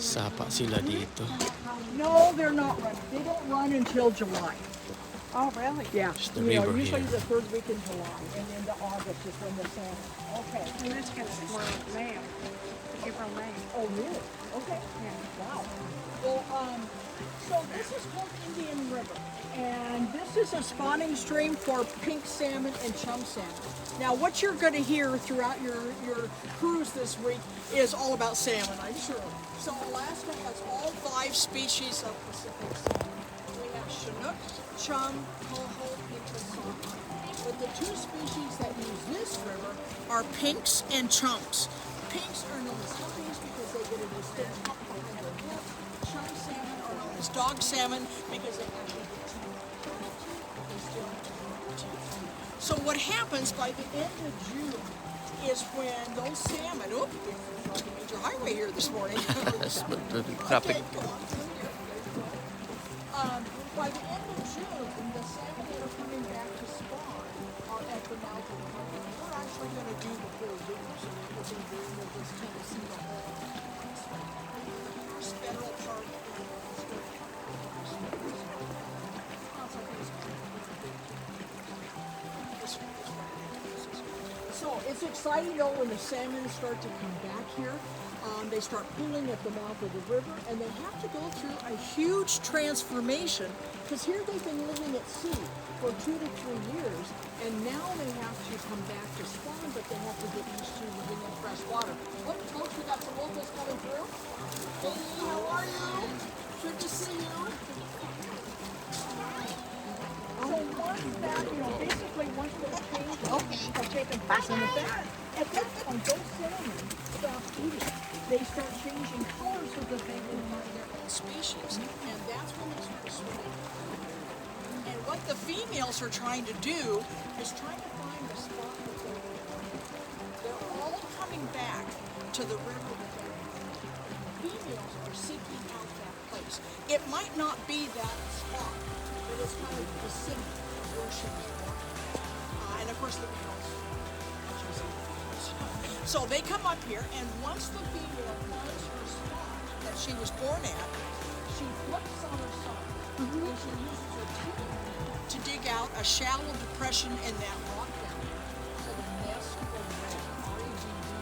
Sapa sila dito. No, they're not running. They don't run until July. Oh, really? Yeah. Just the river usually here. the third week in July and into August is when the salmon. Okay. And this gets more May, April, May. Oh, really? Okay. Yeah. Wow. Well, so this is called Indian River, and this is a spawning stream for pink salmon and chum salmon. Now, what you're going to hear throughout your cruise this week is all about salmon, I'm sure. So Alaska has all 5 species of Pacific salmon. We have Chinook, chum, coho, and saan. But the 2 species that use this river are pinks and chums. Pinks are known as huppies because they get a distinct hump behind their hip. Chum salmon are known as dog salmon because they actually get teeth. So what happens by the end of June is when those salmon, we're on the major highway here this morning. Traffic. Okay, go on. By the end of June, the salmon that are coming back to spawn are at the mouth of the river. We're actually going to do the whole river, so we're going to do this Tennessee the whole federal park. So it's exciting though when the salmon start to come back here. They start pooling at the mouth of the river, and they have to go through a huge transformation because here they've been living at sea for 2 to 3 years, and now they have to come back to spawn, but they have to get used to living in fresh water. Look, folks, we got some locals coming through. Hey, how are you? Good to see you. So once that, basically once those changes have taken place in the back, at that point, those salmon stop eating. They start changing colors so that they can find their own species, and that's when they start swimming. And what the females are trying to do is trying to find a spot that they're all coming back to the river that they're in. Females are seeking out that place. It might not be that spot, but it's kind of the Pacific Ocean. And of course the males. So they come up here, and once the female finds her spot that she was born at, she flips on her side, and she uses her teeth to dig out a shallow depression in that rock down there. So the nest will lay, R-E-D-D.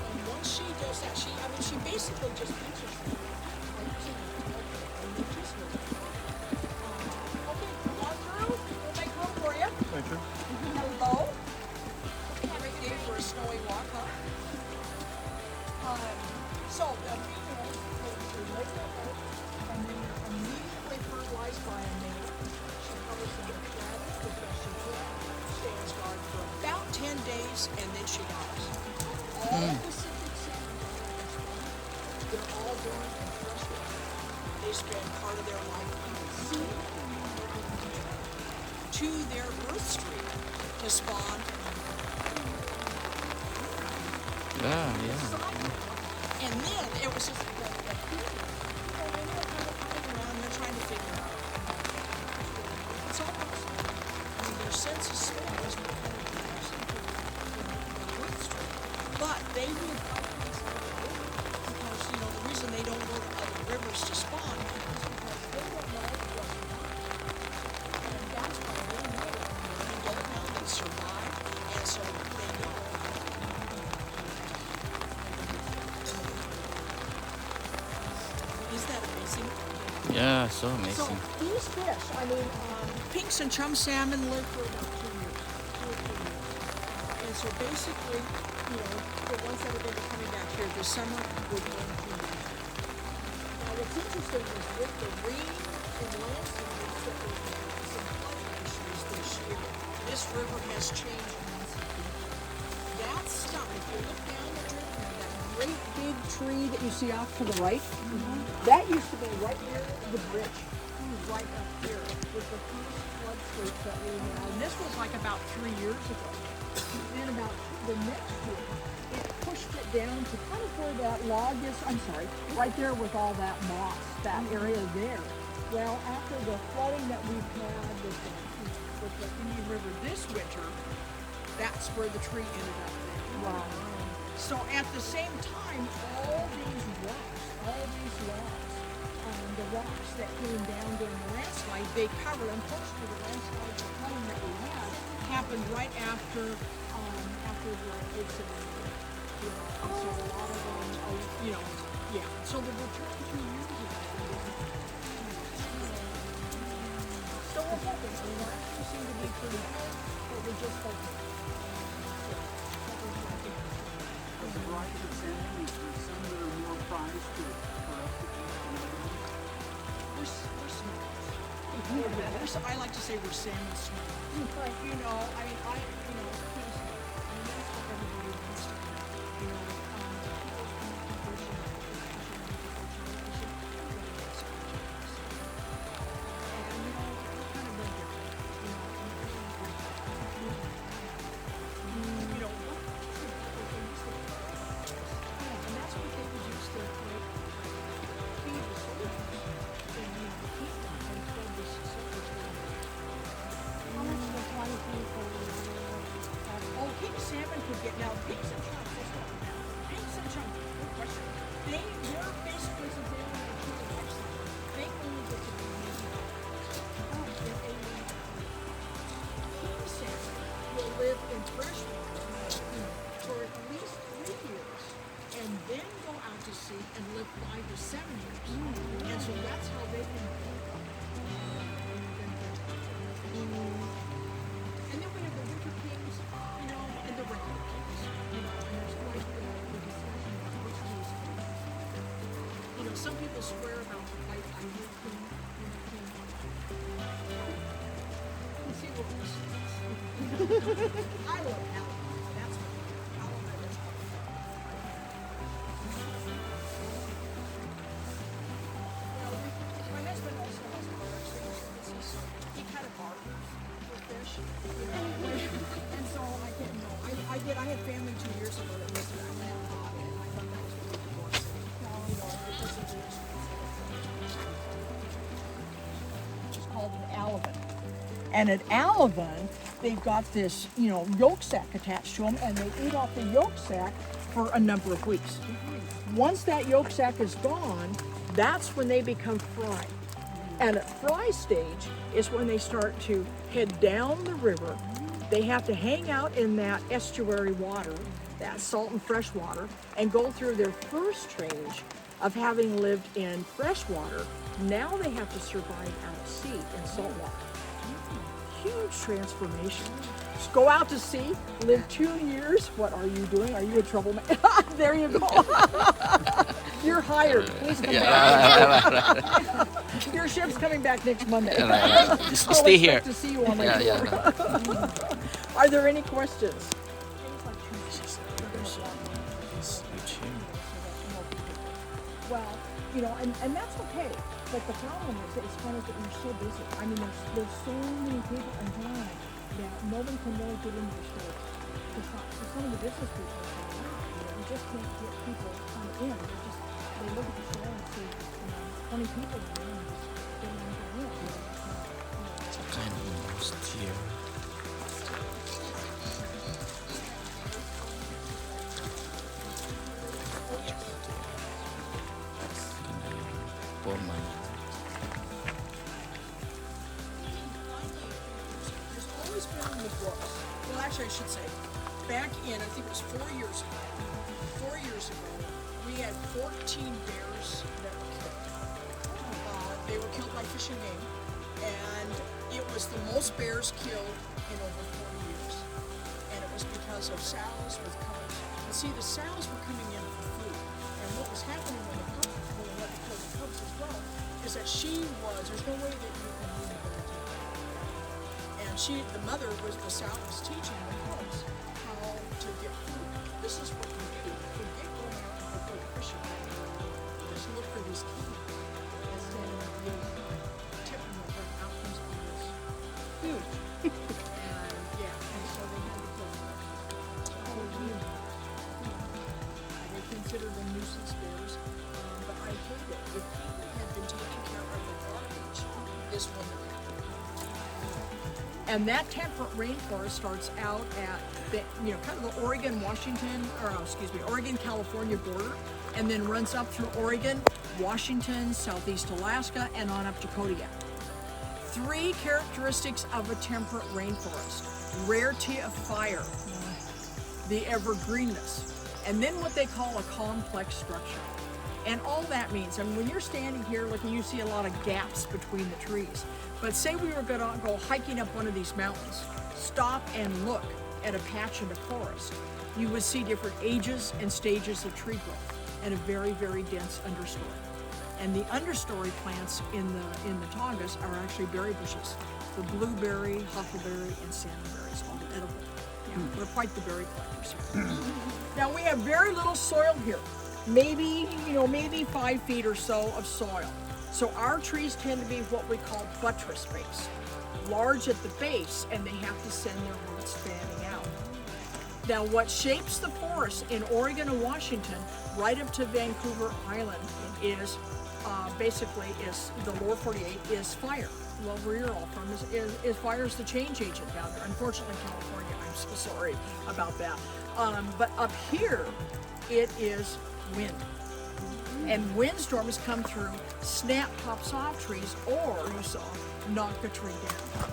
And once she does that, she basically just pinches her. Okay, come on through. We'll make room for you. Thank you. Hello. Great day for a snowy walk, huh? So the females lay their egg, and then they're immediately fertilized by a male. She covers them with feathers because she stands guard for about 10 days, and then she dies. All Pacific salmon, they're all born in freshwater. They spend part of their life in the sea to their birth stream to spawn. Yeah. And then it was just like a few, and they were kind of running around and they're trying to figure out what's almost. I mean, their sense of smell is what kind of drives them to the birth stream. But they would always go to the river because, the reason they don't go to other rivers to spawn is because they don't know what's around. And that's why they know that when they don't know, they survive, and so they know. Isn't that amazing? Yeah, so So amazing. these fish, pinks and chum salmon live for about 2 years, 2 or 3 years. And so basically, the ones that are going to be coming back here this summer would be in 2 years. Now what's interesting is with the rain and landslides that we've had some flooding issues this year, this river has changed massively. That stump, if you look down the river, that great big tree that you see off to the right, that used to be right near the bridge. It was right up here with the first flood sweep that we had. And this was like about 3 years ago. And about the next year, it pushed it down to kind of where that log is. I'm sorry, right there with all that moss, that area there. Well, after the flooding that we've had with the Indian River this winter, that's where the tree ended up there. Wow. So at the same time, all these rocks, all these rocks that came down during the landslide, they covered. Unfortunately, the landslide, the flooding that we had, happened right after the incident. And so a lot of them, yeah. So the return 2 years ago. So we're hoping. We're actually seem to be pretty good, but we're just hoping. As a variety of salmon, is there some that are more prized for us to eat than others? We're smart. I like to say we're salmon smart. But you know, I mean, pretty smart. I mean, that's what everybody wants to do. You know, and you know, we're kind of good. You know, and that's what they would use to feed the soldiers. And you know, keep them and feed the soldiers. How much does one people Oh, pink salmon could get now. Pinks and chunks. Let's talk about pinks and chunks. Good question. They're basically since they only have two lifestyle. They only get to be used. King salmon will live in freshwater for at least 3 years, and then go out to sea and live 5 to 7 years. And so that's how they can. And then we have the winter kings, you know, and the regular kings, you know, and there's quite the discussion about which one is king. You know, some people swear about the white Ivory king, you know, king. Let's see what this is. I love Alamin. That's what Alamin is. My husband also has a bar services. He kind of bargains with fish, you know. And so I didn't know. I had family 2 years ago that was I went out and bought it, and I thought that was really cool. You know, because of the it's called an Alamin. And at Alamin, they've got this, you know, yolk sac attached to them, and they eat off the yolk sac for a number of weeks. Once that yolk sac is gone, that's when they become fry. And at fry stage is when they start to head down the river. They have to hang out in that estuary water, that salt and fresh water, and go through their first stage of having lived in fresh water. Now they have to survive out at sea in salt water. Huge transformation. Just go out to sea, live 2 years. What are you doing? Are you a troublemaker? There you go. You're hired. Please come back. Your ship's coming back next Monday. Just I'll stay expect here. to see you on my tour. Yeah. Are there any questions? Well, you know, and that's okay. But the problem is that it's kind of that you're so busy. I mean, there's so many people in town that no one can really get into the store. So some of the business people are saying, wow, you know, you just can't get people to come in. They look at the store and see, you know, 20 people in there and just get them to in. It's a kind of almost here. Portman. There's always been in the books. Well, actually, I should say, back in, I think it was 4 years ago. 4 years ago, we had 14 bears that were killed. They were killed by Fish and Game, and it was the most bears killed in over 4 years. And it was because of sows with cubs. And see, the sows were coming in for food, and what was happening when the cubs as well, is that there's no way that you can move her to. And the mother the sow was teaching the cubs how to get food. This is what you do. Forget going out and go fishing. Just look for these keys. Instead of tipping them when out comes all this food. And so they had to kill them. They considered them nuisance bears. But I heard that if people had been taking care of the garbage, this wouldn't have happened. And that temperate rainforest starts out at the, you know, kind of the Oregon, California border, and then runs up through Oregon, Washington, Southeast Alaska, and on up to Kodiak. 3 characteristics of a temperate rainforest: rarity of fire, the evergreenness, and then what they call a complex structure. And all that means, I mean, when you're standing here looking, you see a lot of gaps between the trees. But say we were gonna go hiking up one of these mountains, stop and look at a patch in the forest, you would see different ages and stages of tree growth and a very, very dense understory. And the understory plants in the Tongass are actually berry bushes. The blueberry, huckleberry, and salmonberries, all edible. Yeah, we're quite the berry collectors here. Now we have very little soil here. Maybe 5 feet or so of soil. So our trees tend to be what we call buttress based, large at the base, and they have to send their roots fanning out. Now what shapes the forest in Oregon and Washington, right up to Vancouver Island, is basically the lower 48 is fire. Well, where you're all from is fire is the change agent down there. Unfortunately, California, I'm so sorry about that. But up here, it is wind. And windstorms come through, snap tops off trees, or you saw, knock a tree down.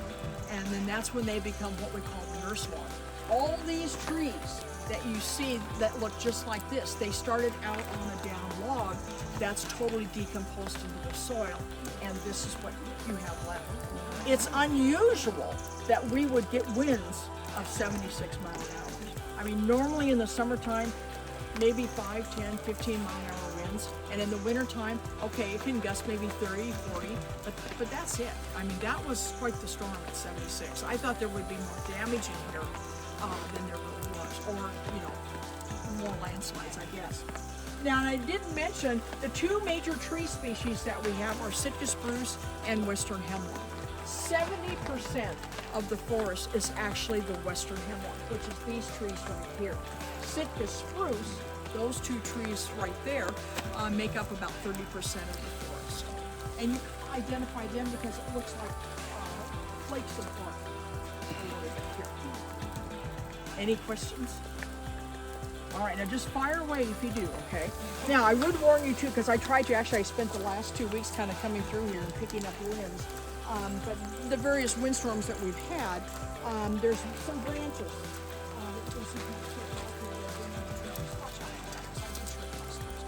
And then that's when they become what we call the nurse log. All these trees that you see that look just like this, they started out on a down log that's totally decomposed into the soil, and this is what you have left. It's unusual that we would get winds of 76 miles an hour. I mean, normally in the summertime, maybe 5, 10, 15 mile an hour winds, and in the wintertime, okay, it can gust maybe 30, 40, but that's it. I mean, that was quite the storm at 76. I thought there would be more damage in here than there really was, or, more landslides, I guess. Now, and I didn't mention the 2 major tree species that we have are Sitka spruce and western hemlock. 70% of the forest is actually the western hemlock, which is these trees right here. Sitka spruce, those 2 trees right there, make up about 30% of the forest. And you can identify them because it looks like flakes of bark. Any questions? All right, now just fire away if you do, okay? Now, I would warn you too, because I spent the last 2 weeks kind of coming through here and picking up winds. But the various windstorms that we've had, there's some branches.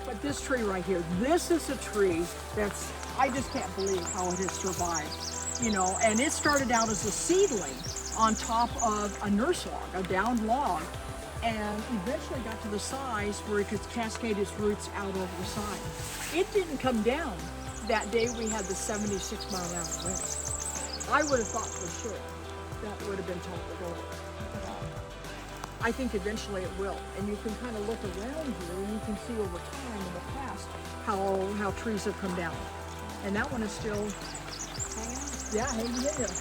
But this tree right here, this is a tree that's, I just can't believe how it has survived. And it started out as a seedling on top of a nurse log, a downed log, and eventually got to the size where it could cascade its roots out over the side. It didn't come down that day we had the 76 mile an hour winds. I would have thought for sure that would have been toppled over. I think eventually it will, and you can kind of look around here and you can see over time in the past how trees have come down. And that one is still hanging in there.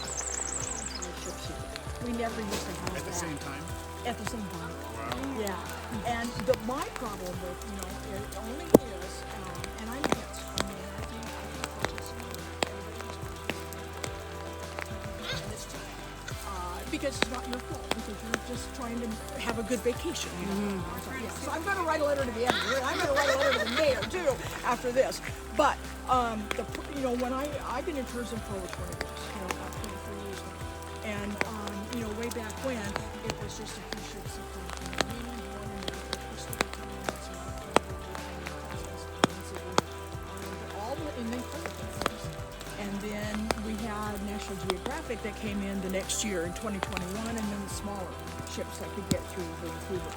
We never used to have that. At the same time? At the same time. Wow. Yeah. And my problem with, it only is, and I think because it's not your fault, because you're just trying to have a good vacation. So I'm going to write a letter to the editor, and I'm going to write a letter to the mayor too after this. But when I've been in tourism for over 20 years, about 23 years now, and way back when it was just a few ships that come from the mainland, one in and then we had National Geographic that came in the next year in 2021, and then the smaller ships that could get through Vancouver.